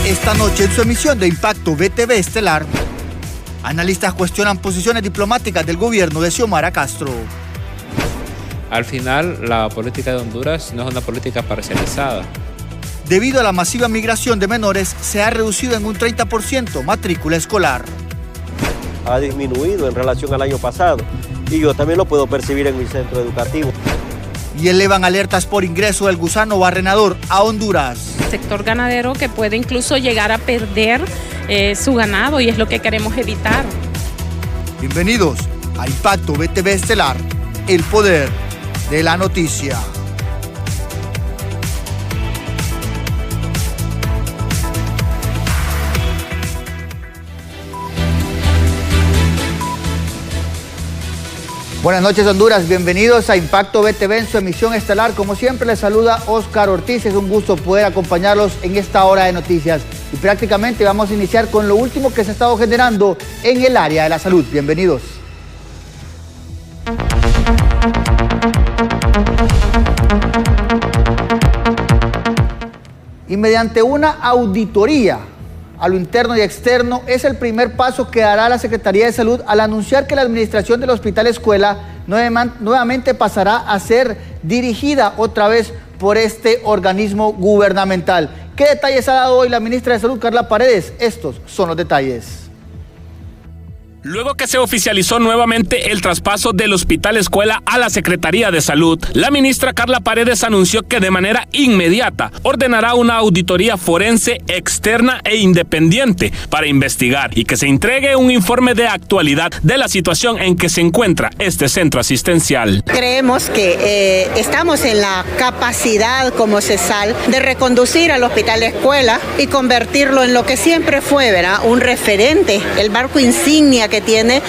Esta noche en su emisión de Impacto BTV Estelar, analistas cuestionan posiciones diplomáticas del gobierno de Xiomara Castro. Al final, la política de Honduras no es una política parcializada. Debido a la masiva migración de menores, se ha reducido en un 30% matrícula escolar. Ha disminuido en relación al año pasado y yo también lo puedo percibir en mi centro educativo. Y elevan alertas por ingreso del gusano barrenador a Honduras. Sector ganadero que puede incluso llegar a perder su ganado y es lo que queremos evitar. Bienvenidos a Impacto BTV Estelar, el poder de la noticia. Buenas noches, Honduras. Bienvenidos a Impacto BTV en su emisión estelar. Como siempre, les saluda Oscar Ortiz. Es un gusto poder acompañarlos en esta hora de noticias. Y prácticamente vamos a iniciar con lo último que se ha estado generando en el área de la salud. Bienvenidos. Y mediante una auditoría a lo interno y externo es el primer paso que dará la Secretaría de Salud al anunciar que la administración del Hospital Escuela nuevamente pasará a ser dirigida otra vez por este organismo gubernamental. ¿Qué detalles ha dado hoy la ministra de Salud, Carla Paredes? Estos son los detalles. Luego que se oficializó nuevamente el traspaso del Hospital Escuela a la Secretaría de Salud, la ministra Carla Paredes anunció que de manera inmediata ordenará una auditoría forense externa e independiente para investigar y que se entregue un informe de actualidad de la situación en que se encuentra este centro asistencial. Creemos que estamos en la capacidad como CESAL de reconducir al Hospital Escuela y convertirlo en lo que siempre fue, ¿verdad? Un referente, el barco insignia que tiene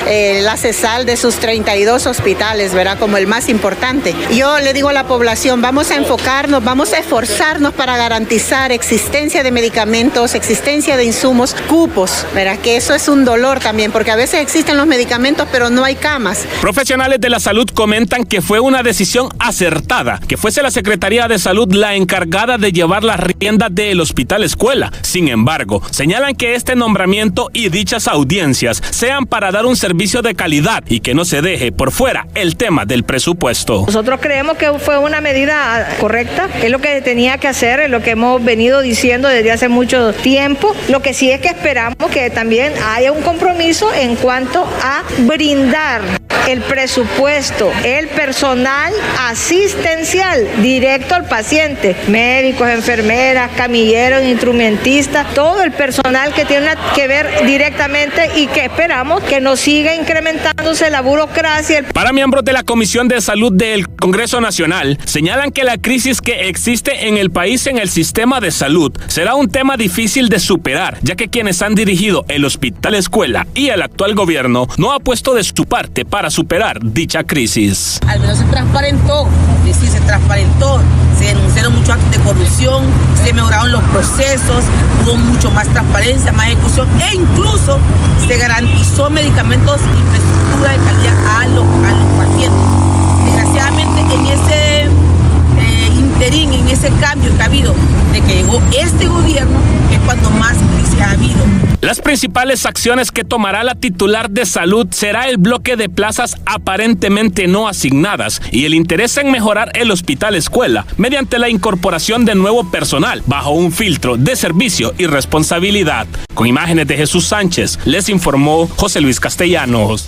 la CESAL de sus 32 hospitales, ¿verdad? Como el más importante. Yo le digo a la población, vamos a enfocarnos, vamos a esforzarnos para garantizar existencia de medicamentos, existencia de insumos, cupos, ¿verdad? Que eso es un dolor también, porque a veces existen los medicamentos, pero no hay camas. Profesionales de la salud comentan que fue una decisión acertada, que fuese la Secretaría de Salud la encargada de llevar las riendas del Hospital Escuela. Sin embargo, señalan que este nombramiento y dichas audiencias sean para dar un servicio de calidad y que no se deje por fuera el tema del presupuesto. Nosotros creemos que fue una medida correcta, es lo que tenía que hacer, es lo que hemos venido diciendo desde hace mucho tiempo. Lo que sí es que esperamos que también haya un compromiso en cuanto a brindar el presupuesto, el personal asistencial directo al paciente, médicos, enfermeras, camilleros, instrumentistas, todo el personal que tiene que ver directamente y que esperamos que no siga incrementándose la burocracia. Para miembros de la Comisión de Salud del Congreso Nacional, señalan que la crisis que existe en el país en el sistema de salud será un tema difícil de superar, ya que quienes han dirigido el Hospital Escuela y el actual gobierno no ha puesto de su parte para superar dicha crisis. Al menos se transparentó, es decir, se denunciaron muchos actos de corrupción, se mejoraron los procesos, hubo mucho más transparencia, más ejecución e incluso se garantizó medicamentos y infraestructura de calidad a los pacientes. Desgraciadamente en ese interín, en ese cambio que ha habido de que llegó este gobierno, es cuando más crisis ha habido. Las principales acciones que tomará la titular de salud será el bloque de plazas aparentemente no asignadas y el interés en mejorar el Hospital Escuela mediante la incorporación de nuevo personal bajo un filtro de servicio y responsabilidad. Con imágenes de Jesús Sánchez, les informó José Luis Castellanos.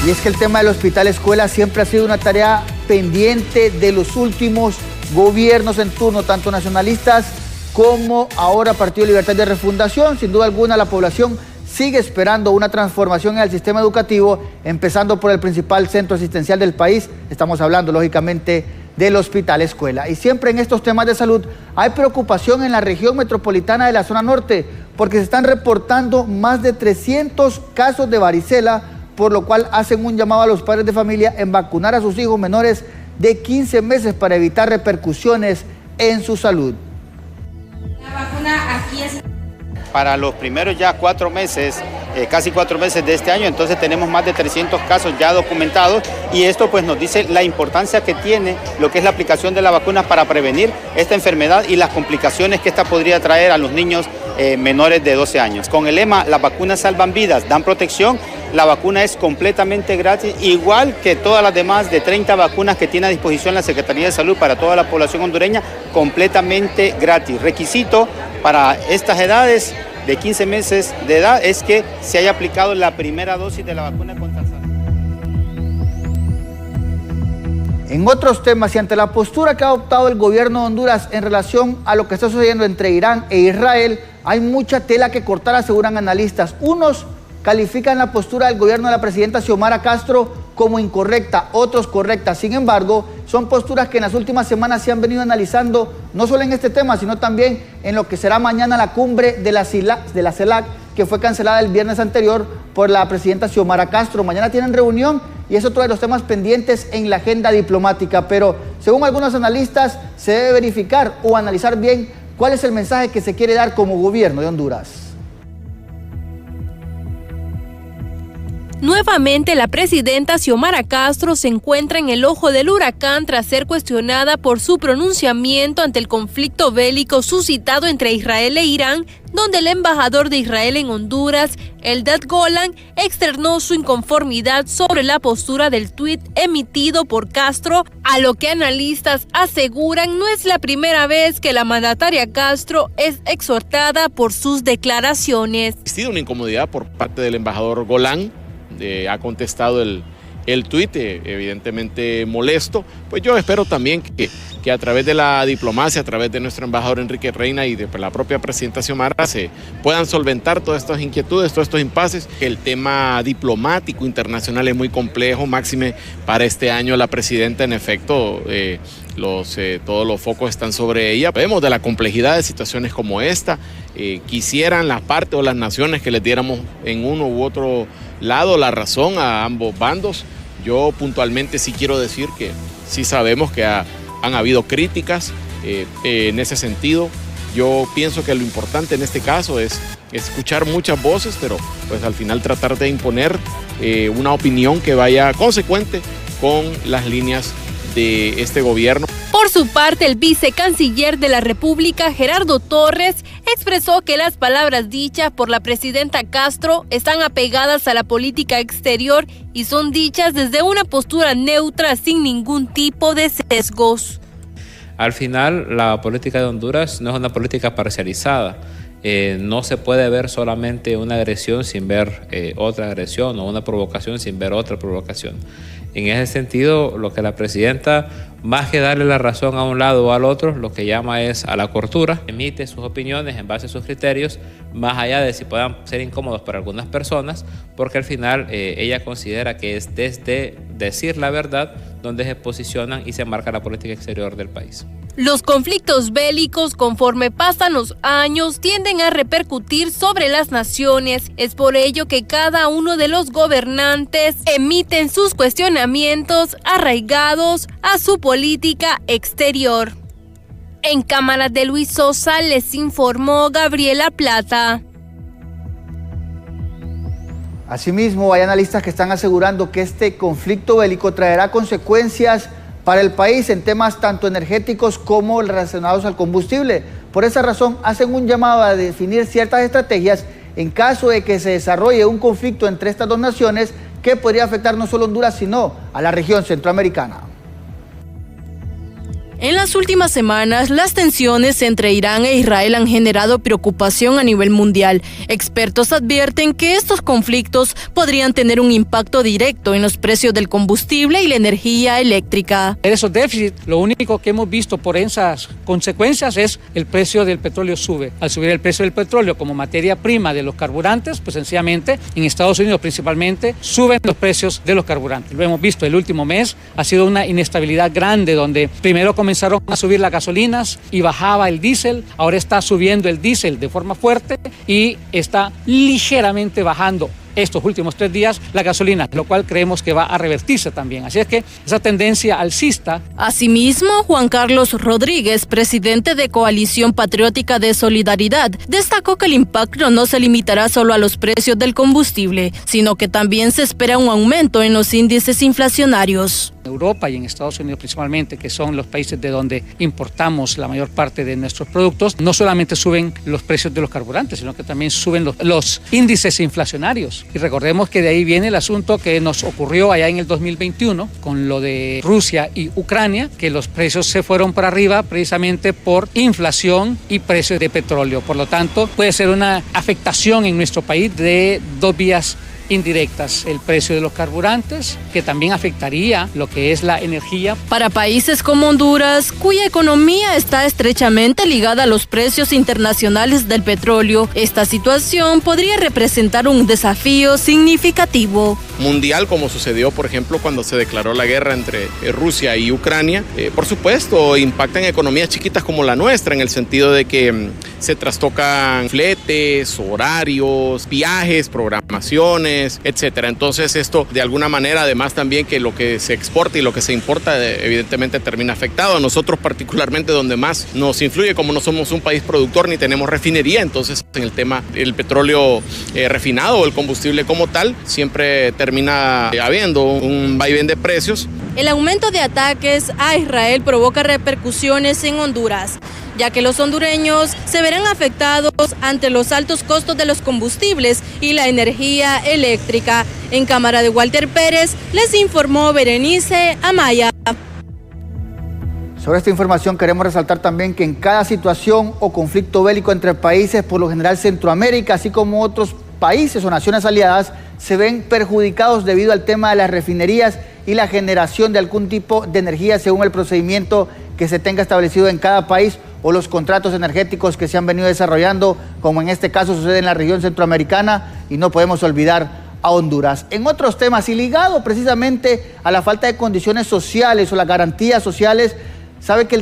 Y es que el tema del Hospital Escuela siempre ha sido una tarea pendiente de los últimos gobiernos en turno, tanto nacionalistas como ahora Partido Libertad de Refundación. Sin duda alguna, la población sigue esperando una transformación en el sistema educativo, empezando por el principal centro asistencial del país. Estamos hablando, lógicamente, del Hospital Escuela. Y siempre en estos temas de salud hay preocupación en la región metropolitana de la zona norte, porque se están reportando más de 300 casos de varicela, por lo cual hacen un llamado a los padres de familia en vacunar a sus hijos menores de 15 meses para evitar repercusiones en su salud. Para los primeros ya 4 meses casi 4 meses de este año, entonces tenemos más de 300 casos ya documentados y esto pues nos dice la importancia que tiene lo que es la aplicación de la vacuna para prevenir esta enfermedad y las complicaciones que esta podría traer a los niños menores de 12 años. Con el lema, las vacunas salvan vidas, dan protección, la vacuna es completamente gratis, igual que todas las demás de 30 vacunas que tiene a disposición la Secretaría de Salud para toda la población hondureña, completamente gratis. Requisito para estas edades de 15 meses de edad es que se haya aplicado la primera dosis de la vacuna contra el SARS. En otros temas y ante la postura que ha adoptado el gobierno de Honduras en relación a lo que está sucediendo entre Irán e Israel, hay mucha tela que cortar, aseguran analistas. Unos califican la postura del gobierno de la presidenta Xiomara Castro como incorrecta, otros correcta. Sin embargo, son posturas que en las últimas semanas se han venido analizando, no solo en este tema, sino también en lo que será mañana la cumbre de la CELAC, que fue cancelada el viernes anterior por la presidenta Xiomara Castro. Mañana tienen reunión y es otro de los temas pendientes en la agenda diplomática, pero según algunos analistas se debe verificar o analizar bien cuál es el mensaje que se quiere dar como gobierno de Honduras. Nuevamente, la presidenta Xiomara Castro se encuentra en el ojo del huracán tras ser cuestionada por su pronunciamiento ante el conflicto bélico suscitado entre Israel e Irán, donde el embajador de Israel en Honduras, Eldad Golan, externó su inconformidad sobre la postura del tuit emitido por Castro, a lo que analistas aseguran no es la primera vez que la mandataria Castro es exhortada por sus declaraciones. Ha sido una incomodidad por parte del embajador Golan. Ha contestado el tuit, evidentemente molesto. Pues yo espero también que a través de la diplomacia, a través de nuestro embajador Enrique Reina y de la propia presidenta Xiomara se puedan solventar todas estas inquietudes, todos estos impases. El tema diplomático internacional es muy complejo, máxime para este año la presidenta, en efecto, todos los focos están sobre ella. Vemos de la complejidad de situaciones como esta. Quisieran las partes o las naciones que les diéramos en uno u otro lado la razón a ambos bandos. Yo puntualmente sí quiero decir que sí sabemos que han habido críticas en ese sentido. Yo pienso que lo importante en este caso es escuchar muchas voces, pero pues al final tratar de imponer una opinión que vaya consecuente con las líneas de este gobierno. Por su parte, el vicecanciller de la República, Gerardo Torres, expresó que las palabras dichas por la presidenta Castro están apegadas a la política exterior y son dichas desde una postura neutra sin ningún tipo de sesgos. Al final, la política de Honduras no es una política parcializada. No se puede ver solamente una agresión sin ver otra agresión o una provocación sin ver otra provocación. En ese sentido, lo que la presidenta, más que darle la razón a un lado o al otro, lo que llama es a la cordura, emite sus opiniones en base a sus criterios, más allá de si puedan ser incómodos para algunas personas, porque al final ella considera que es desde decir la verdad donde se posicionan y se marca la política exterior del país. Los conflictos bélicos, conforme pasan los años, tienden a repercutir sobre las naciones. Es por ello que cada uno de los gobernantes emiten sus cuestionamientos arraigados a su política exterior. En cámara de Luis Sosa les informó Gabriela Plata. Asimismo, hay analistas que están asegurando que este conflicto bélico traerá consecuencias para el país en temas tanto energéticos como relacionados al combustible. Por esa razón, hacen un llamado a definir ciertas estrategias en caso de que se desarrolle un conflicto entre estas dos naciones que podría afectar no solo a Honduras, sino a la región centroamericana. En las últimas semanas, las tensiones entre Irán e Israel han generado preocupación a nivel mundial. Expertos advierten que estos conflictos podrían tener un impacto directo en los precios del combustible y la energía eléctrica. Esos déficits, lo único que hemos visto por esas consecuencias es el precio del petróleo sube. Al subir el precio del petróleo como materia prima de los carburantes, pues sencillamente en Estados Unidos principalmente suben los precios de los carburantes. Lo hemos visto el último mes, ha sido una inestabilidad grande donde primero comenzaron a subir las gasolinas y bajaba el diésel, ahora está subiendo el diésel de forma fuerte y está ligeramente bajando estos últimos 3 días la gasolina, lo cual creemos que va a revertirse también. Así es que esa tendencia alcista. Asimismo, Juan Carlos Rodríguez, presidente de Coalición Patriótica de Solidaridad, destacó que el impacto no se limitará solo a los precios del combustible, sino que también se espera un aumento en los índices inflacionarios. En Europa y en Estados Unidos principalmente, que son los países de donde importamos la mayor parte de nuestros productos, no solamente suben los precios de los carburantes, sino que también suben los índices inflacionarios. Y recordemos que de ahí viene el asunto que nos ocurrió allá en el 2021 con lo de Rusia y Ucrania, que los precios se fueron para arriba precisamente por inflación y precios de petróleo. Por lo tanto, puede ser una afectación en nuestro país de 2 vías indirectas: el precio de los carburantes, que también afectaría lo que es la energía. Para países como Honduras, cuya economía está estrechamente ligada a los precios internacionales del petróleo, esta situación podría representar un desafío significativo. Mundial, como sucedió, por ejemplo, cuando se declaró la guerra entre Rusia y Ucrania, por supuesto, impactan economías chiquitas como la nuestra, en el sentido de que se trastocan fletes, horarios, viajes, programaciones, etcétera. Entonces esto de alguna manera, además también que lo que se exporta y lo que se importa evidentemente termina afectado. A nosotros particularmente donde más nos influye, como no somos un país productor ni tenemos refinería, entonces en el tema del petróleo refinado o el combustible como tal, siempre termina habiendo un vaivén de precios. El aumento de ataques a Israel provoca repercusiones en Honduras, ya que los hondureños se verán afectados ante los altos costos de los combustibles y la energía eléctrica. En cámara de Walter Pérez, les informó Berenice Amaya. Sobre esta información queremos resaltar también que en cada situación o conflicto bélico entre países, por lo general Centroamérica, así como otros países o naciones aliadas, se ven perjudicados debido al tema de las refinerías y la generación de algún tipo de energía según el procedimiento que se tenga establecido en cada país o los contratos energéticos que se han venido desarrollando, como en este caso sucede en la región centroamericana, y no podemos olvidar a Honduras. En otros temas y ligado precisamente a la falta de condiciones sociales o las garantías sociales, sabe que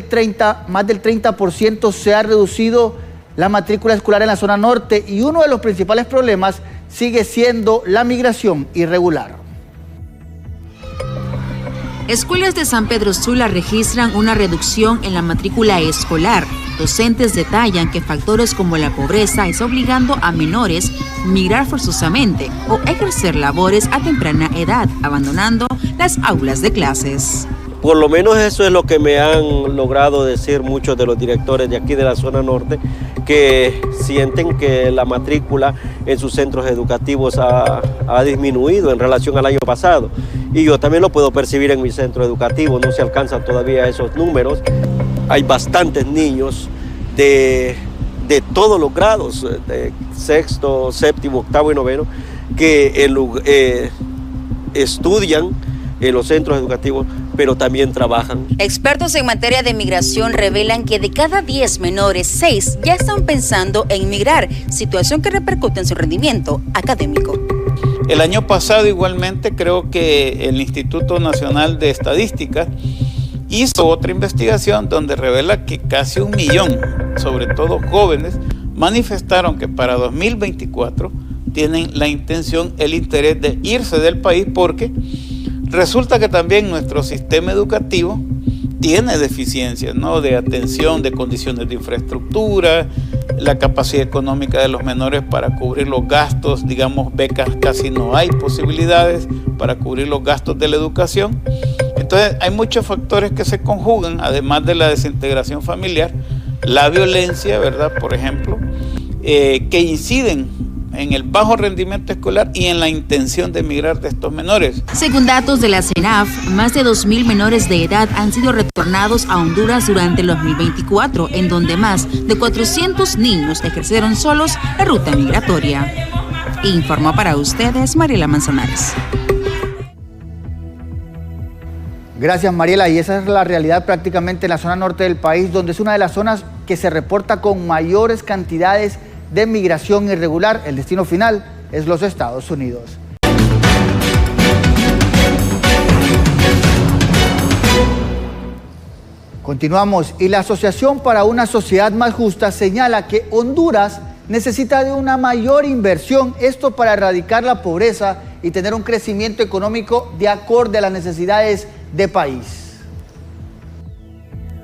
más del 30% se ha reducido la matrícula escolar en la zona norte, y uno de los principales problemas sigue siendo la migración irregular. Escuelas de San Pedro Sula registran una reducción en la matrícula escolar. Docentes detallan que factores como la pobreza es obligando a menores a migrar forzosamente o ejercer labores a temprana edad, abandonando las aulas de clases. Por lo menos eso es lo que me han logrado decir muchos de los directores de aquí de la zona norte, que sienten que la matrícula en sus centros educativos ha disminuido en relación al año pasado. Y yo también lo puedo percibir en mi centro educativo, no se alcanzan todavía esos números. Hay bastantes niños de todos los grados, de sexto, séptimo, octavo y noveno, que estudian en los centros educativos, pero también trabajan. Expertos en materia de migración revelan que de cada 10 menores, 6 ya están pensando en migrar, situación que repercute en su rendimiento académico. El año pasado igualmente creo que el Instituto Nacional de Estadística hizo otra investigación donde revela que casi 1 millón, sobre todo jóvenes, manifestaron que para 2024 tienen la intención, el interés de irse del país, porque resulta que también nuestro sistema educativo tiene deficiencias, ¿no?, de atención, de condiciones de infraestructura, la capacidad económica de los menores para cubrir los gastos, digamos, becas casi no hay posibilidades para cubrir los gastos de la educación. Entonces hay muchos factores que se conjugan, además de la desintegración familiar, la violencia, ¿verdad?, por ejemplo, que inciden en el bajo rendimiento escolar y en la intención de emigrar de estos menores. Según datos de la CENAF, más de 2.000 menores de edad han sido retornados a Honduras durante el 2024, en donde más de 400 niños ejercieron solos la ruta migratoria. Informó para ustedes Mariela Manzanares. Gracias, Mariela. Y esa es la realidad prácticamente en la zona norte del país, donde es una de las zonas que se reporta con mayores cantidades de migración irregular. El destino final es los Estados Unidos. Continuamos, y la Asociación para una Sociedad Más Justa señala que Honduras necesita de una mayor inversión, esto para erradicar la pobreza y tener un crecimiento económico de acorde a las necesidades de país.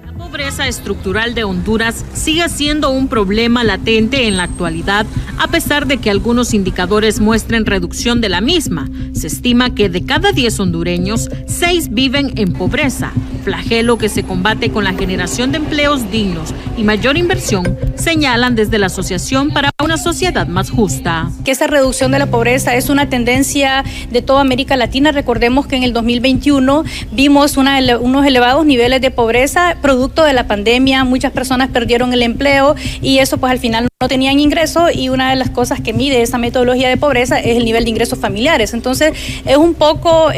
La pobreza estructural de Honduras sigue siendo un problema latente en la actualidad, a pesar de que algunos indicadores muestren reducción de la misma. Se estima que de cada 10 hondureños, 6 viven en pobreza, flagelo que se combate con la generación de empleos dignos y mayor inversión, señalan desde la Asociación para una Sociedad Más Justa. Que esa reducción de la pobreza es una tendencia de toda América Latina. Recordemos que en el 2021 vimos unos elevados niveles de pobreza producto de la pandemia. Muchas personas perdieron el empleo y eso pues al final no tenían ingresos, y una de las cosas que mide esa metodología de pobreza es el nivel de ingresos familiares. Entonces es un poco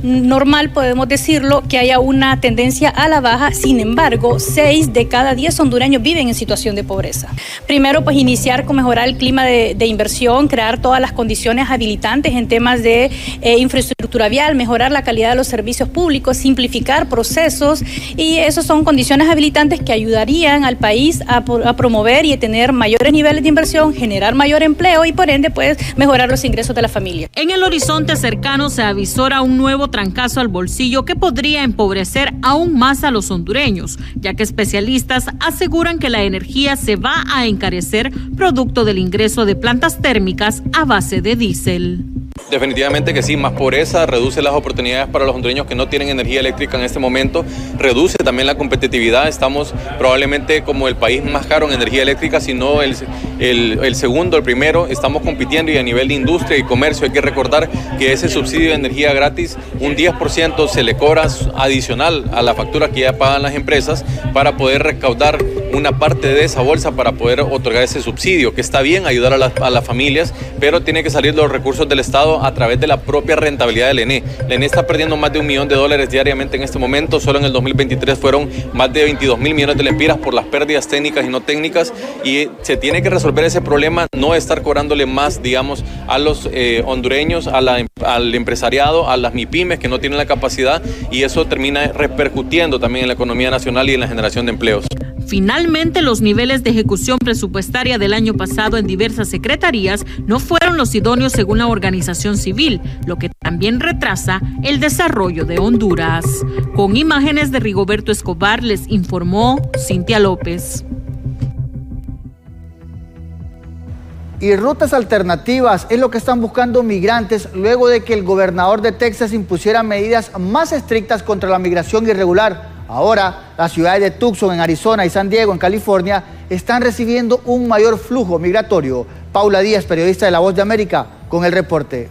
normal, podemos decirlo, que haya una tendencia a la baja. Sin embargo, 6 de cada 10 hondureños viven en situación de pobreza. Primero, pues iniciar con mejorar el clima de inversión, crear todas las condiciones habilitantes en temas de infraestructura vial, mejorar la calidad de los servicios públicos, simplificar procesos, y esas son condiciones habilitantes que ayudarían al país a promover y a tener mayores niveles de inversión, generar mayor empleo y por ende pues mejorar los ingresos de la familia. En el horizonte cercano se avisora un nuevo trancazo al bolsillo que podría empobrecer aún más a los hondureños, ya que especialistas aseguran que la energía se va a encarecer producto del ingreso de plantas térmicas a base de diésel. Definitivamente que sí, más pobreza, reduce las oportunidades para los hondureños que no tienen energía eléctrica en este momento, reduce también la competitividad. Estamos probablemente como el país más caro en energía eléctrica, si no el segundo, el primero. Estamos compitiendo, y a nivel de industria y comercio hay que recordar que ese subsidio de energía gratis, un 10% se le cobra adicional a la factura que ya pagan las empresas para poder recaudar una parte de esa bolsa para poder otorgar ese subsidio, que está bien ayudar a las familias, pero tiene que salir los recursos del Estado a través de la propia rentabilidad del ENE. La ENE está perdiendo más de $1 millón diariamente en este momento. Solo en el 2023 fueron más de 22 mil millones de lempiras por las pérdidas técnicas y no técnicas, y se tiene que resolver ese problema, no estar cobrándole más, digamos, a los hondureños, al empresariado, a las MIPYMES que no tienen la capacidad, y eso termina repercutiendo también en la economía nacional y en la generación de empleos. Finalmente, los niveles de ejecución presupuestaria del año pasado en diversas secretarías no fueron los idóneos según la organización civil, lo que también retrasa el desarrollo de Honduras. Con imágenes de Rigoberto Escobar, les informó Cintia López. Y rutas alternativas es lo que están buscando migrantes luego de que el gobernador de Texas impusiera medidas más estrictas contra la migración irregular. Ahora, las ciudades de Tucson en Arizona y San Diego en California están recibiendo un mayor flujo migratorio. Paula Díaz, periodista de La Voz de América, con el reporte.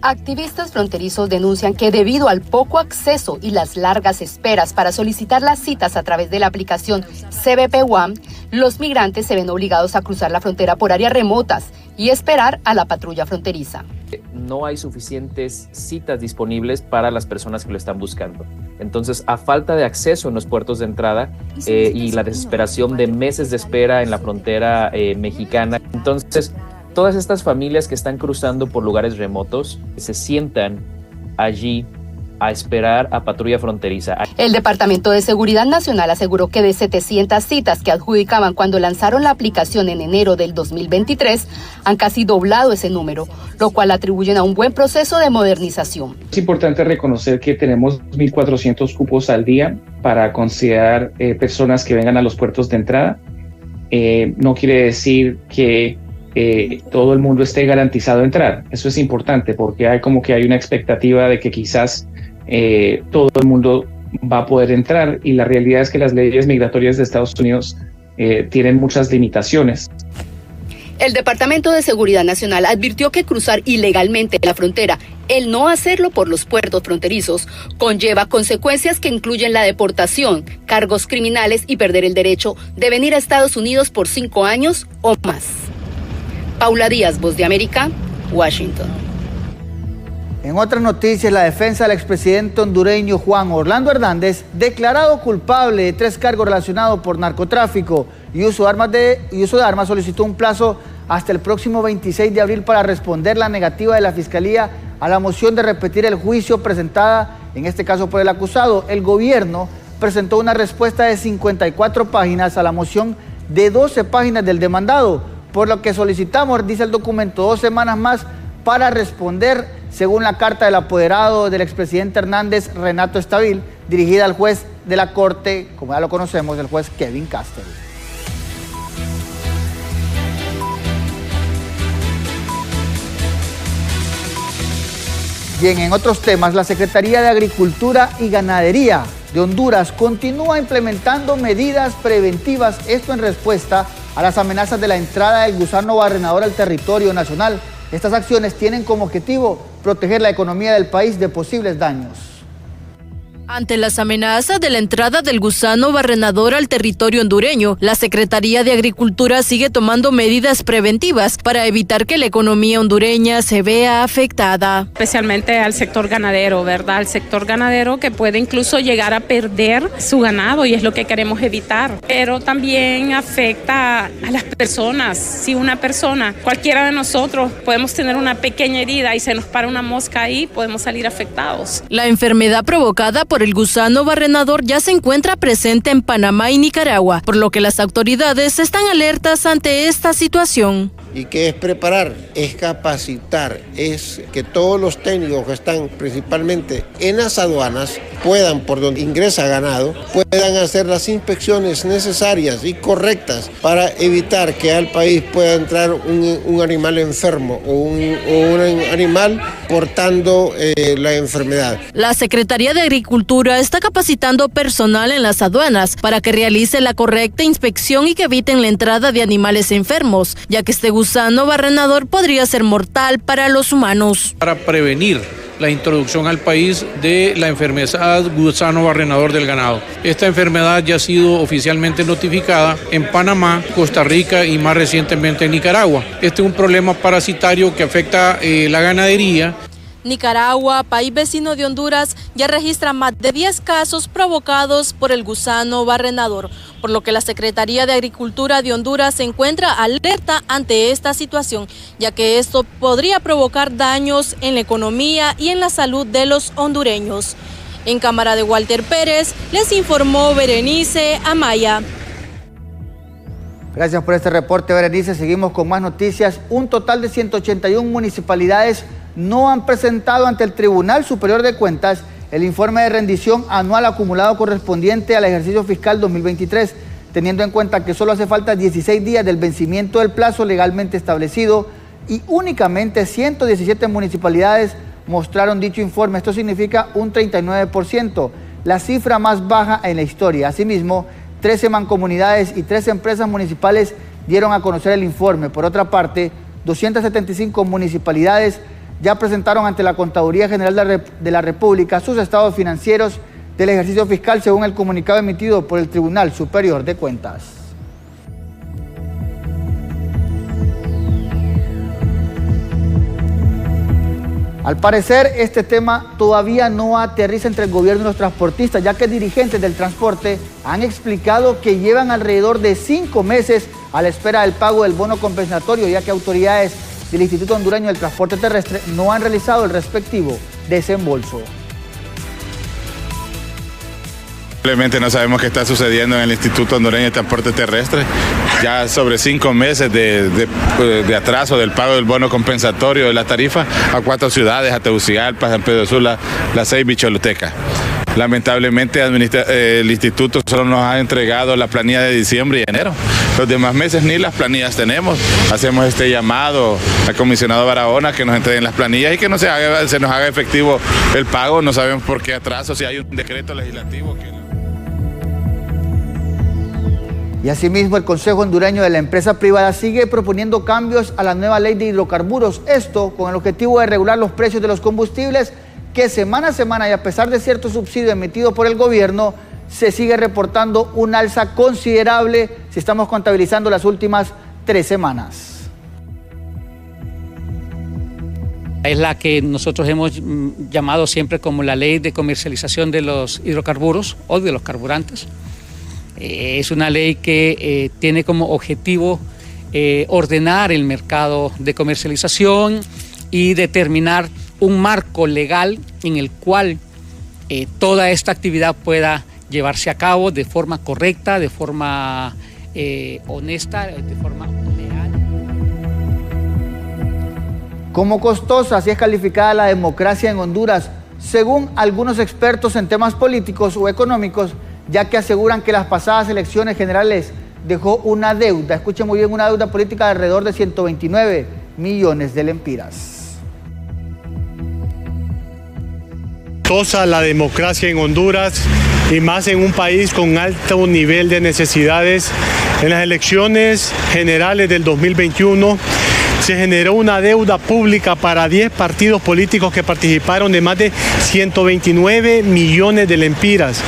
Activistas fronterizos denuncian que debido al poco acceso y las largas esperas para solicitar las citas a través de la aplicación CBP One, los migrantes se ven obligados a cruzar la frontera por áreas remotas y esperar a la patrulla fronteriza. No hay suficientes citas disponibles para las personas que lo están buscando. Entonces, a falta de acceso en los puertos de entrada y la desesperación de meses de espera en la frontera mexicana, entonces todas estas familias que están cruzando por lugares remotos se sientan allí a esperar a patrulla fronteriza. El Departamento de Seguridad Nacional aseguró que de 700 citas que adjudicaban cuando lanzaron la aplicación en enero del 2023, han casi doblado ese número, lo cual atribuyen a un buen proceso de modernización. Es importante reconocer que tenemos 1.400 cupos al día para considerar personas que vengan a los puertos de entrada. No quiere decir que todo el mundo esté garantizado a entrar. Eso es importante porque hay una expectativa de que quizás todo el mundo va a poder entrar, y la realidad es que las leyes migratorias de Estados Unidos tienen muchas limitaciones. El Departamento de Seguridad Nacional advirtió que cruzar ilegalmente la frontera, el no hacerlo por los puertos fronterizos, conlleva consecuencias que incluyen la deportación, cargos criminales y perder el derecho de venir a Estados Unidos por 5 años o más. Paula Díaz, Voz de América, Washington. En otras noticias, la defensa del expresidente hondureño Juan Orlando Hernández, declarado culpable de 3 cargos relacionados por narcotráfico y uso de armas, solicitó un plazo hasta el próximo 26 de abril para responder la negativa de la Fiscalía a la moción de repetir el juicio presentada, en este caso por el acusado. El gobierno presentó una respuesta de 54 páginas a la moción de 12 páginas del demandado, por lo que solicitamos, dice el documento, 2 semanas más para responder, según la carta del apoderado del expresidente Hernández, Renato Estabil, dirigida al juez de la Corte, como ya lo conocemos, el juez Kevin Castell. Bien, en otros temas, la Secretaría de Agricultura y Ganadería de Honduras continúa implementando medidas preventivas, esto en respuesta a las amenazas de la entrada del gusano barrenador al territorio nacional. Estas acciones tienen como objetivo proteger la economía del país de posibles daños. Ante las amenazas de la entrada del gusano barrenador al territorio hondureño, la Secretaría de Agricultura sigue tomando medidas preventivas para evitar que la economía hondureña se vea afectada. Especialmente al sector ganadero, ¿verdad? Al sector ganadero que puede incluso llegar a perder su ganado y es lo que queremos evitar. Pero también afecta a las personas. Si una persona, cualquiera de nosotros, podemos tener una pequeña herida y se nos para una mosca ahí, podemos salir afectados. La enfermedad provocada por el gusano barrenador ya se encuentra presente en Panamá y Nicaragua, por lo que las autoridades están alertas ante esta situación. ¿Y qué es preparar? Es capacitar, es que todos los técnicos que están principalmente en las aduanas puedan, por donde ingresa ganado, puedan hacer las inspecciones necesarias y correctas para evitar que al país pueda entrar un animal enfermo o un animal portando la enfermedad. La Secretaría de Agricultura está capacitando personal en las aduanas para que realice la correcta inspección y que eviten la entrada de animales enfermos, ya que este gusano barrenador podría ser mortal para los humanos. Para prevenir la introducción al país de la enfermedad gusano barrenador del ganado. Esta enfermedad ya ha sido oficialmente notificada en Panamá, Costa Rica y más recientemente en Nicaragua. Este es un problema parasitario que afecta la ganadería. Nicaragua, país vecino de Honduras, ya registra más de 10 casos provocados por el gusano barrenador, por lo que la Secretaría de Agricultura de Honduras se encuentra alerta ante esta situación, ya que esto podría provocar daños en la economía y en la salud de los hondureños. En cámara de Walter Pérez, les informó Berenice Amaya. Gracias por este reporte, Berenice. Seguimos con más noticias. Un total de 181 municipalidades no han presentado ante el Tribunal Superior de Cuentas el informe de rendición anual acumulado correspondiente al ejercicio fiscal 2023, teniendo en cuenta que solo hace falta 16 días del vencimiento del plazo legalmente establecido y únicamente 117 municipalidades mostraron dicho informe. Esto significa un 39%, la cifra más baja en la historia. Asimismo, 13 mancomunidades y 3 empresas municipales dieron a conocer el informe. Por otra parte, 275 municipalidades ya presentaron ante la Contaduría General de la República sus estados financieros del ejercicio fiscal, según el comunicado emitido por el Tribunal Superior de Cuentas. Al parecer, este tema todavía no aterriza entre el gobierno y los transportistas, ya que dirigentes del transporte han explicado que llevan alrededor de 5 meses a la espera del pago del bono compensatorio, ya que autoridades del Instituto Hondureño del Transporte Terrestre no han realizado el respectivo desembolso. Simplemente no sabemos qué está sucediendo en el Instituto Hondureño de Transporte Terrestre. Ya sobre 5 meses de atraso del pago del bono compensatorio de la tarifa a 4 ciudades, a Tegucigalpa, San Pedro Sula, La Ceiba y Choluteca. Lamentablemente el instituto solo nos ha entregado la planilla de diciembre y enero. Los demás meses ni las planillas tenemos. Hacemos este llamado al comisionado Barahona que nos entreguen las planillas y que se nos haga efectivo el pago. No sabemos por qué atraso, si hay un decreto legislativo que... Y asimismo, el Consejo Hondureño de la Empresa Privada sigue proponiendo cambios a la nueva ley de hidrocarburos. Esto con el objetivo de regular los precios de los combustibles, que semana a semana y a pesar de cierto subsidio emitido por el gobierno, se sigue reportando un alza considerable si estamos contabilizando las últimas 3 semanas. Es la que nosotros hemos llamado siempre como la ley de comercialización de los hidrocarburos o de los carburantes. Es una ley que tiene como objetivo ordenar el mercado de comercialización y determinar un marco legal en el cual toda esta actividad pueda llevarse a cabo de forma correcta, de forma honesta, de forma leal. Como costosa, así es calificada la democracia en Honduras, según algunos expertos en temas políticos o económicos, ya que aseguran que las pasadas elecciones generales dejó una deuda, escuchen muy bien, una deuda política de alrededor de 129 millones de lempiras. Costosa la democracia en Honduras y más en un país con alto nivel de necesidades. En las elecciones generales del 2021 se generó una deuda pública para 10 partidos políticos que participaron de más de 129 millones de lempiras.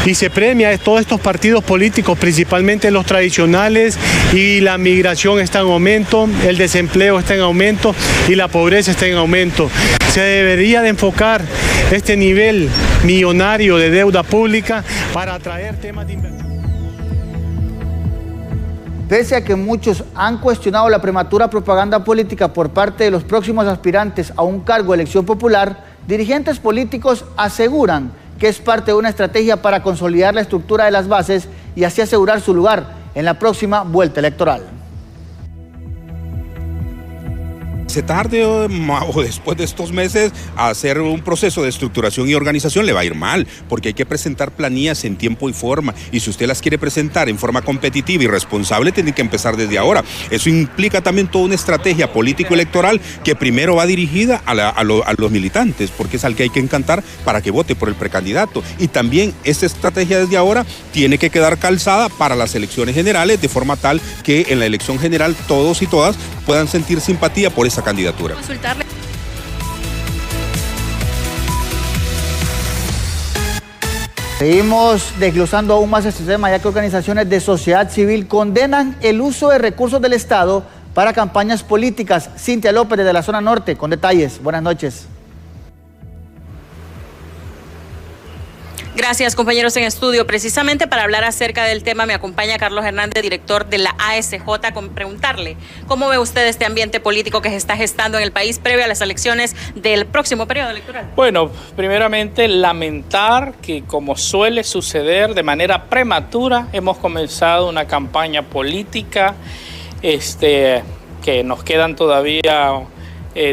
Y se premia a todos estos partidos políticos, principalmente los tradicionales, y la migración está en aumento, el desempleo está en aumento y la pobreza está en aumento. Se debería de enfocar este nivel millonario de deuda pública para atraer temas de inversión. Pese a que muchos han cuestionado la prematura propaganda política por parte de los próximos aspirantes a un cargo de elección popular, dirigentes políticos aseguran que es parte de una estrategia para consolidar la estructura de las bases y así asegurar su lugar en la próxima vuelta electoral. Se tarde o después de estos meses a hacer un proceso de estructuración y organización le va a ir mal, porque hay que presentar planillas en tiempo y forma, y si usted las quiere presentar en forma competitiva y responsable, tiene que empezar desde ahora. Eso implica también toda una estrategia político-electoral que primero va dirigida a los militantes, porque es al que hay que encantar para que vote por el precandidato, y también esta estrategia desde ahora tiene que quedar calzada para las elecciones generales, de forma tal que en la elección general todos y todas puedan sentir simpatía por esa candidatura. Seguimos desglosando aún más este tema, ya que organizaciones de sociedad civil condenan el uso de recursos del Estado para campañas políticas. Cintia López de la zona norte, con detalles. Buenas noches. Gracias, compañeros en estudio. Precisamente para hablar acerca del tema me acompaña Carlos Hernández, director de la ASJ, con preguntarle cómo ve usted este ambiente político que se está gestando en el país previo a las elecciones del próximo periodo electoral. Bueno, primeramente lamentar que, como suele suceder de manera prematura, hemos comenzado una campaña política que nos quedan todavía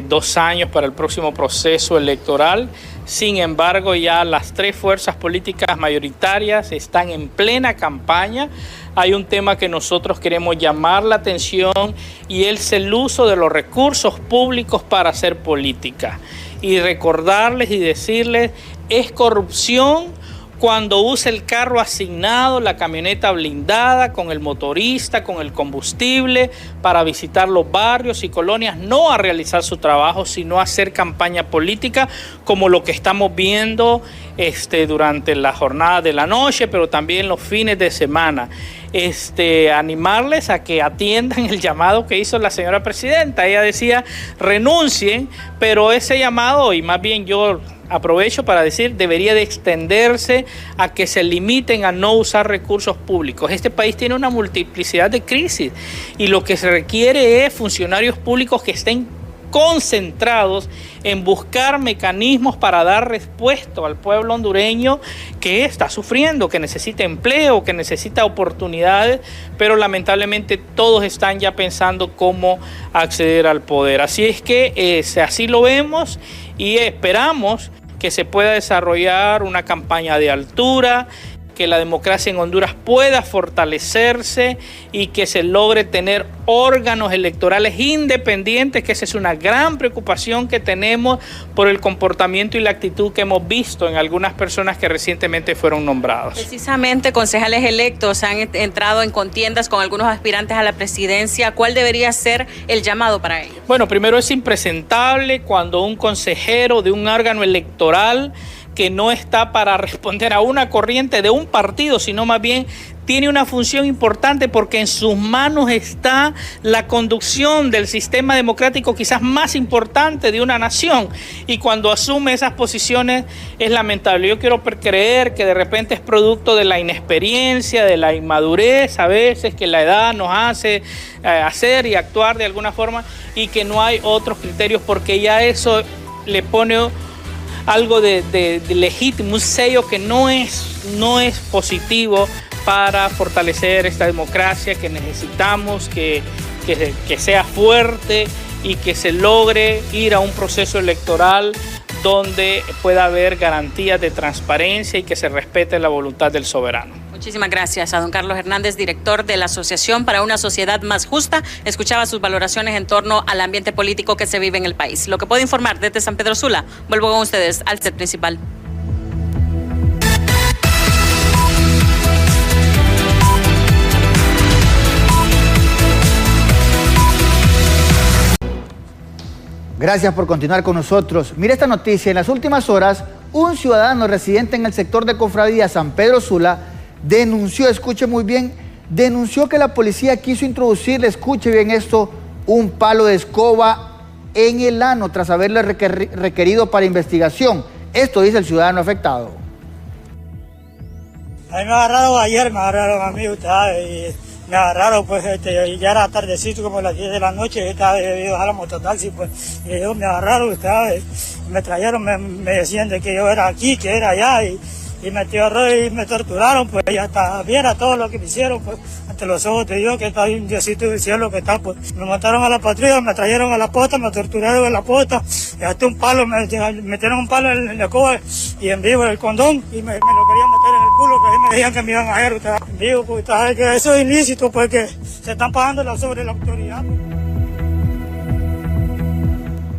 2 años para el próximo proceso electoral. Sin embargo, ya las 3 fuerzas políticas mayoritarias están en plena campaña. Hay un tema que nosotros queremos llamar la atención y es el uso de los recursos públicos para hacer política. Y recordarles y decirles, es corrupción cuando usa el carro asignado, la camioneta blindada, con el motorista, con el combustible, para visitar los barrios y colonias, no a realizar su trabajo, sino a hacer campaña política, como lo que estamos viendo durante la jornada de la noche, pero también los fines de semana. Animarles a que atiendan el llamado que hizo la señora presidenta. Ella decía, renuncien, pero ese llamado, y más bien yo aprovecho para decir, debería de extenderse a que se limiten a no usar recursos públicos. Este país tiene una multiplicidad de crisis y lo que se requiere es funcionarios públicos que estén concentrados en buscar mecanismos para dar respuesta al pueblo hondureño que está sufriendo, que necesita empleo, que necesita oportunidades, pero lamentablemente todos están ya pensando cómo acceder al poder. Así es que así lo vemos y esperamos que se pueda desarrollar una campaña de altura, que la democracia en Honduras pueda fortalecerse y que se logre tener órganos electorales independientes, que esa es una gran preocupación que tenemos por el comportamiento y la actitud que hemos visto en algunas personas que recientemente fueron nombrados. Precisamente, concejales electos han entrado en contiendas con algunos aspirantes a la presidencia. ¿Cuál debería ser el llamado para ellos? Bueno, primero es impresentable cuando un consejero de un órgano electoral que no está para responder a una corriente de un partido, sino más bien tiene una función importante porque en sus manos está la conducción del sistema democrático quizás más importante de una nación, y cuando asume esas posiciones es lamentable. Yo quiero creer que de repente es producto de la inexperiencia, de la inmadurez a veces que la edad nos hace hacer y actuar de alguna forma, y que no hay otros criterios, porque ya eso le pone algo de legítimo, un sello que no es positivo para fortalecer esta democracia que necesitamos, que sea fuerte y que se logre ir a un proceso electoral donde pueda haber garantías de transparencia y que se respete la voluntad del soberano. Muchísimas gracias a don Carlos Hernández, director de la Asociación para una Sociedad Más Justa. Escuchaba sus valoraciones en torno al ambiente político que se vive en el país. Lo que puedo informar desde San Pedro Sula. Vuelvo con ustedes al set principal. Gracias por continuar con nosotros. Mire esta noticia. En las últimas horas, un ciudadano residente en el sector de Cofradía San Pedro Sula denunció, escuche muy bien, denunció que la policía quiso introducirle, escuche bien esto, un palo de escoba en el ano tras haberle requerido para investigación. Esto dice el ciudadano afectado. A mí me agarraron ayer, me agarraron a mí, y me agarraron, pues, ya era tardecito, como las 10 de la noche, estaba debido a la mototaxi, pues, y ellos me agarraron, me trajeron, me decían de que yo era aquí, que era allá, y me torturaron, pues, y hasta viera todo lo que me hicieron, pues, ante los ojos de Dios, que está ahí un Diosito del cielo que está, pues, me montaron a la patrulla, me trajeron a la posta, me torturaron en la posta, y hasta un palo, me metieron un palo en la escoba y en vivo el condón, y me lo querían meter en el culo, que me decían que me iban a hacer, en vivo, pues, que eso es ilícito, pues, que se están pagando sobre la autoridad, pues.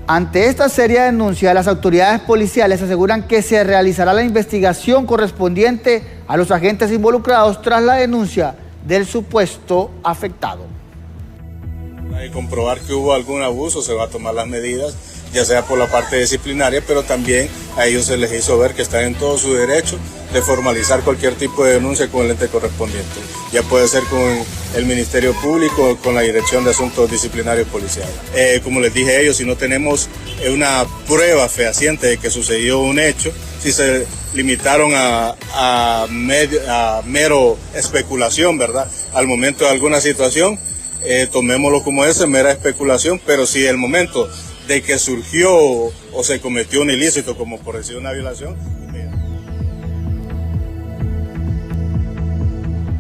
Ante esta seria denuncia, las autoridades policiales aseguran que se realizará la investigación correspondiente a los agentes involucrados tras la denuncia del supuesto afectado. Hay que comprobar que hubo algún abuso, se va a tomar las medidas, ya sea por la parte disciplinaria, pero también a ellos se les hizo ver que están en todo su derecho de formalizar cualquier tipo de denuncia con el ente correspondiente. Ya puede ser con el Ministerio Público o con la Dirección de Asuntos Disciplinarios Policiales. Como les dije a ellos, si no tenemos una prueba fehaciente de que sucedió un hecho, si se limitaron a mero especulación, ¿verdad? Al momento de alguna situación, tomémoslo como esa mera especulación, pero si el momento de que surgió o se cometió un ilícito, como por decir una violación.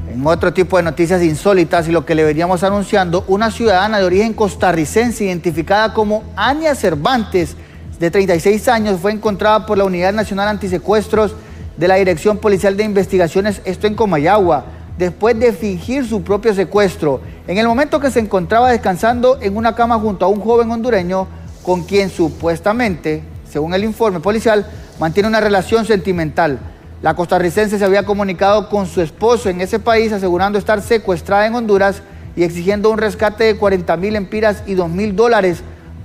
En otro tipo de noticias insólitas y lo que le veníamos anunciando, una ciudadana de origen costarricense identificada como Ania Cervantes, de 36 años, fue encontrada por la Unidad Nacional Antisecuestros de la Dirección Policial de Investigaciones, esto en Comayagua, después de fingir su propio secuestro. En el momento que se encontraba descansando en una cama junto a un joven hondureño con quien supuestamente, según el informe policial, mantiene una relación sentimental. La costarricense se había comunicado con su esposo en ese país asegurando estar secuestrada en Honduras y exigiendo un rescate de 40,000 lempiras y $2,000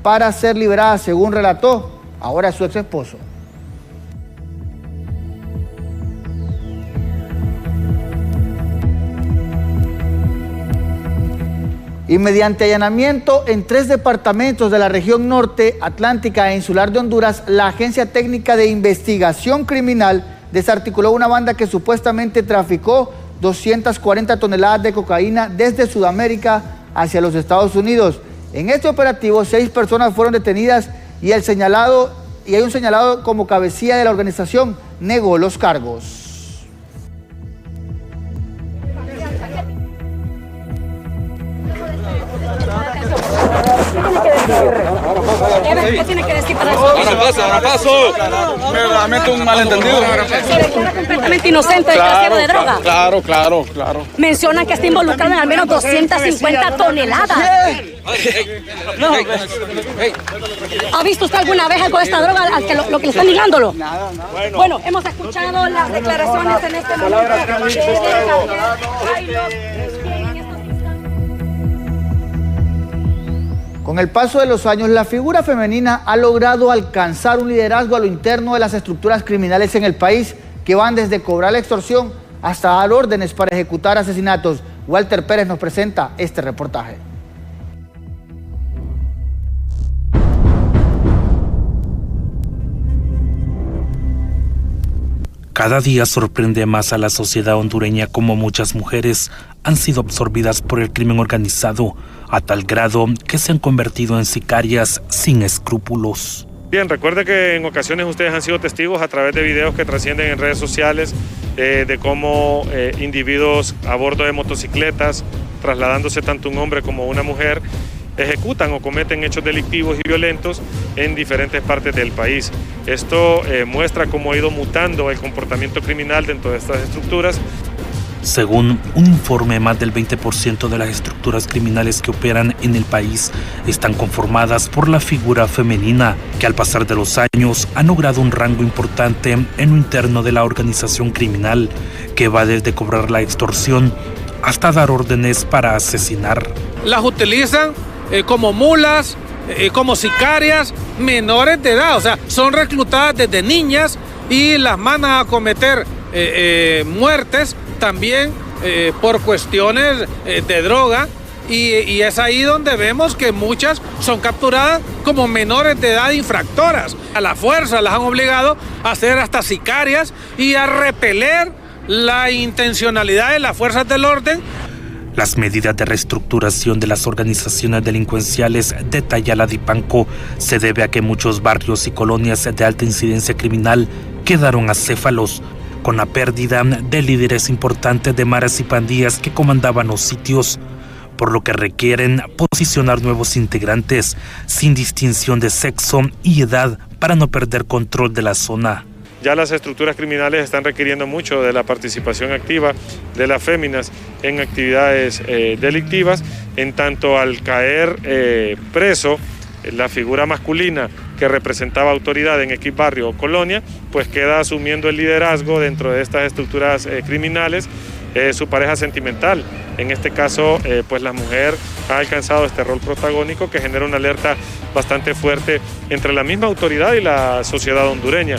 para ser liberada, según relató ahora su ex esposo. Y mediante allanamiento en 3 departamentos de la región norte atlántica e insular de Honduras, la Agencia Técnica de Investigación Criminal desarticuló una banda que supuestamente traficó 240 toneladas de cocaína desde Sudamérica hacia los Estados Unidos. En este operativo, 6 personas fueron detenidas y hay un señalado como cabecilla de la organización negó los cargos. ¿Qué tiene que decir para eso? Ahora paso. Verdaderamente un malentendido. Se declara completamente inocente de trasiego de droga. Claro. Mencionan que está involucrado en al menos 250 toneladas. ¿Ha visto usted alguna vez algo de esta droga lo que le están ligándolo? Nada. Bueno, hemos escuchado las declaraciones en este momento. Con el paso de los años, la figura femenina ha logrado alcanzar un liderazgo a lo interno de las estructuras criminales en el país, que van desde cobrar la extorsión hasta dar órdenes para ejecutar asesinatos. Walter Pérez nos presenta este reportaje. Cada día sorprende más a la sociedad hondureña como muchas mujeres han sido absorbidas por el crimen organizado a tal grado que se han convertido en sicarias sin escrúpulos. Bien, recuerde que en ocasiones ustedes han sido testigos a través de videos que trascienden en redes sociales de cómo individuos a bordo de motocicletas, trasladándose tanto un hombre como una mujer, ejecutan o cometen hechos delictivos y violentos en diferentes partes del país. Esto muestra cómo ha ido mutando el comportamiento criminal dentro de estas estructuras. Según un informe, más del 20% de las estructuras criminales que operan en el país están conformadas por la figura femenina, que al pasar de los años han logrado un rango importante en lo interno de la organización criminal, que va desde cobrar la extorsión hasta dar órdenes para asesinar. Las utilizan como mulas, como sicarias menores de edad, o sea, son reclutadas desde niñas y las mandan a cometer muertes también por cuestiones de droga, y es ahí donde vemos que muchas son capturadas como menores de edad infractoras. A la fuerza las han obligado a ser hasta sicarias y a repeler la intencionalidad de las fuerzas del orden. Las medidas de reestructuración de las organizaciones delincuenciales, detalla la Dipanco, se debe a que muchos barrios y colonias de alta incidencia criminal quedaron acéfalos, con la pérdida de líderes importantes de maras y pandillas que comandaban los sitios, por lo que requieren posicionar nuevos integrantes sin distinción de sexo y edad para no perder control de la zona. Ya las estructuras criminales están requiriendo mucho de la participación activa de las féminas en actividades delictivas, en tanto al caer preso la figura masculina que representaba autoridad en X barrio o colonia, pues queda asumiendo el liderazgo dentro de estas estructuras criminales su pareja sentimental. En este caso, pues la mujer ha alcanzado este rol protagónico que genera una alerta bastante fuerte entre la misma autoridad y la sociedad hondureña.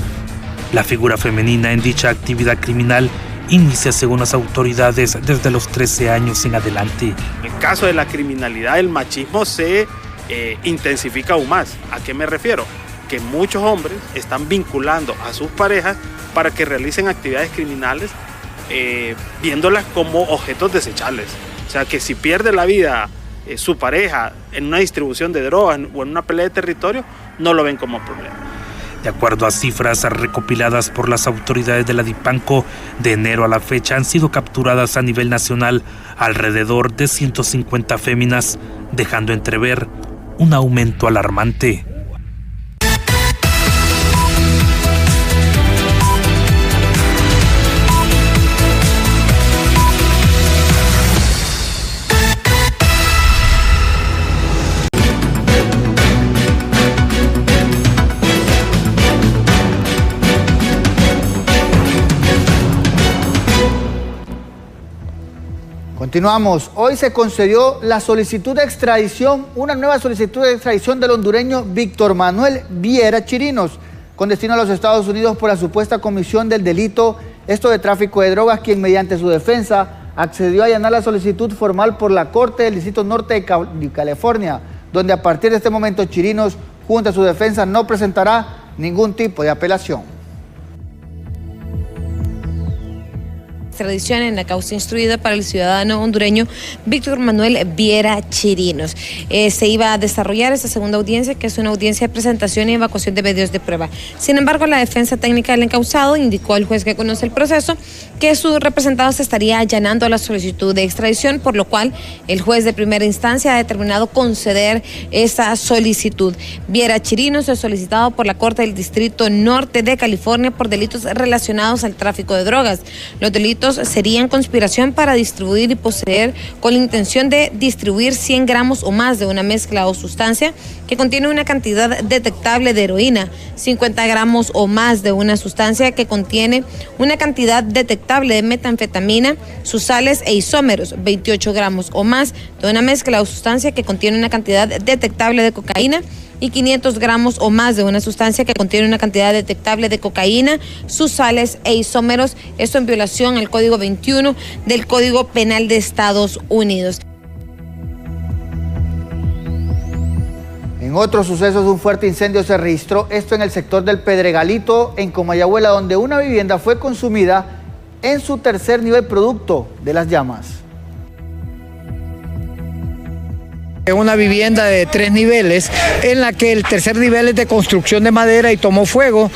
La figura femenina en dicha actividad criminal inicia, según las autoridades, desde los 13 años en adelante. En el caso de la criminalidad, el machismo se intensifica aún más. ¿A qué me refiero? Que muchos hombres están vinculando a sus parejas para que realicen actividades criminales viéndolas como objetos desechables. O sea, que si pierde la vida su pareja en una distribución de drogas o en una pelea de territorio, no lo ven como problema. De acuerdo a cifras recopiladas por las autoridades de la Dipanco, de enero a la fecha han sido capturadas a nivel nacional alrededor de 150 féminas, dejando entrever un aumento alarmante. Continuamos. Hoy se concedió la solicitud de extradición, una nueva solicitud de extradición del hondureño Víctor Manuel Viera Chirinos, con destino a los Estados Unidos por la supuesta comisión del delito, esto de tráfico de drogas, quien mediante su defensa accedió a allanar la solicitud formal por la Corte del Distrito Norte de California, donde a partir de este momento Chirinos, junto a su defensa, no presentará ningún tipo de apelación. Extradición en la causa instruida para el ciudadano hondureño Víctor Manuel Viera Chirinos. Se iba a desarrollar esta segunda audiencia, que es una audiencia de presentación y evacuación de medios de prueba. Sin embargo, la defensa técnica del encausado indicó al juez que conoce el proceso que su representado se estaría allanando a la solicitud de extradición, por lo cual el juez de primera instancia ha determinado conceder esa solicitud. Viera Chirinos es solicitado por la Corte del Distrito Norte de California por delitos relacionados al tráfico de drogas. Los delitos serían conspiración para distribuir y poseer con la intención de distribuir 100 gramos o más de una mezcla o sustancia que contiene una cantidad detectable de heroína, 50 gramos o más de una sustancia que contiene una cantidad detectable de metanfetamina, sus sales e isómeros, 28 gramos o más de una mezcla o sustancia que contiene una cantidad detectable de cocaína y 500 gramos o más de una sustancia que contiene una cantidad detectable de cocaína, sus sales e isómeros, esto en violación al Código 21 del Código Penal de Estados Unidos. En otros sucesos, un fuerte incendio se registró, esto en el sector del Pedregalito, en Comayagüela, donde una vivienda fue consumida en su tercer nivel producto de las llamas. una vivienda de 3 niveles, en la que el tercer nivel es de construcción de madera y tomó fuego.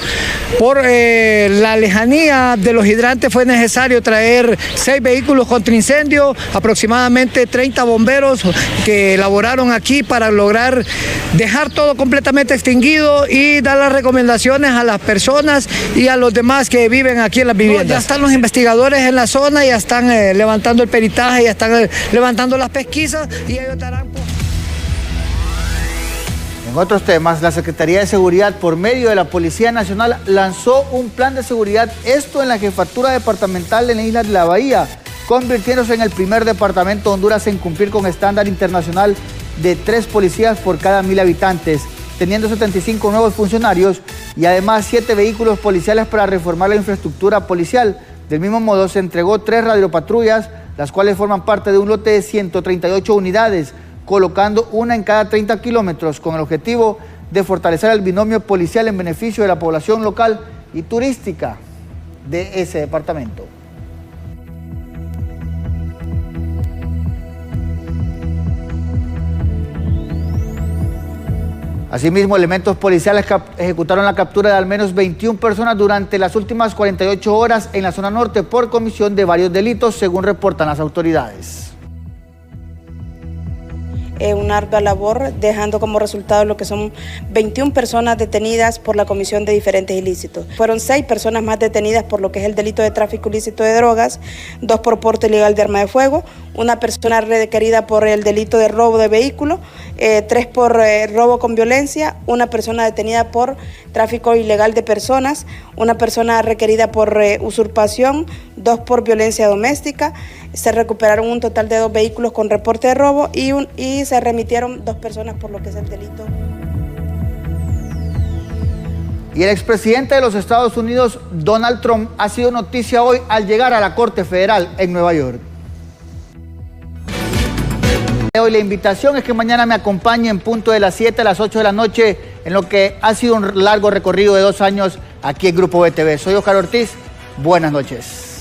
Por la lejanía de los hidrantes fue necesario traer 6 vehículos contra incendio, aproximadamente 30 bomberos que laboraron aquí para lograr dejar todo completamente extinguido y dar las recomendaciones a las personas y a los demás que viven aquí en las viviendas. Ya están los investigadores en la zona, ya están levantando el peritaje, ya están levantando las pesquisas y ellos estarán... En otros temas, la Secretaría de Seguridad, por medio de la Policía Nacional, lanzó un plan de seguridad, esto en la jefatura departamental en la isla de la Bahía, convirtiéndose en el primer departamento de Honduras en cumplir con estándar internacional de 3 policías por cada 1000 habitantes, teniendo 75 nuevos funcionarios y además 7 vehículos policiales para reformar la infraestructura policial. Del mismo modo, se entregó 3 radiopatrullas, las cuales forman parte de un lote de 138 unidades, colocando una en cada 30 kilómetros, con el objetivo de fortalecer el binomio policial en beneficio de la población local y turística de ese departamento. Asimismo, elementos policiales ejecutaron la captura de al menos 21 personas durante las últimas 48 horas en la zona norte por comisión de varios delitos, según reportan las autoridades. Una ardua labor, dejando como resultado lo que son 21 personas detenidas por la comisión de diferentes ilícitos. Fueron 6 personas más detenidas por lo que es el delito de tráfico ilícito de drogas, 2 por porte ilegal de arma de fuego, una persona requerida por el delito de robo de vehículo, 3 por robo con violencia, una persona detenida por tráfico ilegal de personas, una persona requerida por usurpación, 2 por violencia doméstica. Se recuperaron un total de 2 vehículos con reporte de robo y se remitieron 2 personas por lo que es el delito. Y el expresidente de los Estados Unidos, Donald Trump, ha sido noticia hoy al llegar a la Corte Federal en Nueva York. Hoy la invitación es que mañana me acompañe en punto de las 7 a las 8 de la noche en lo que ha sido un largo recorrido de 2 años aquí en Grupo BTV. Soy Oscar Ortiz, buenas noches.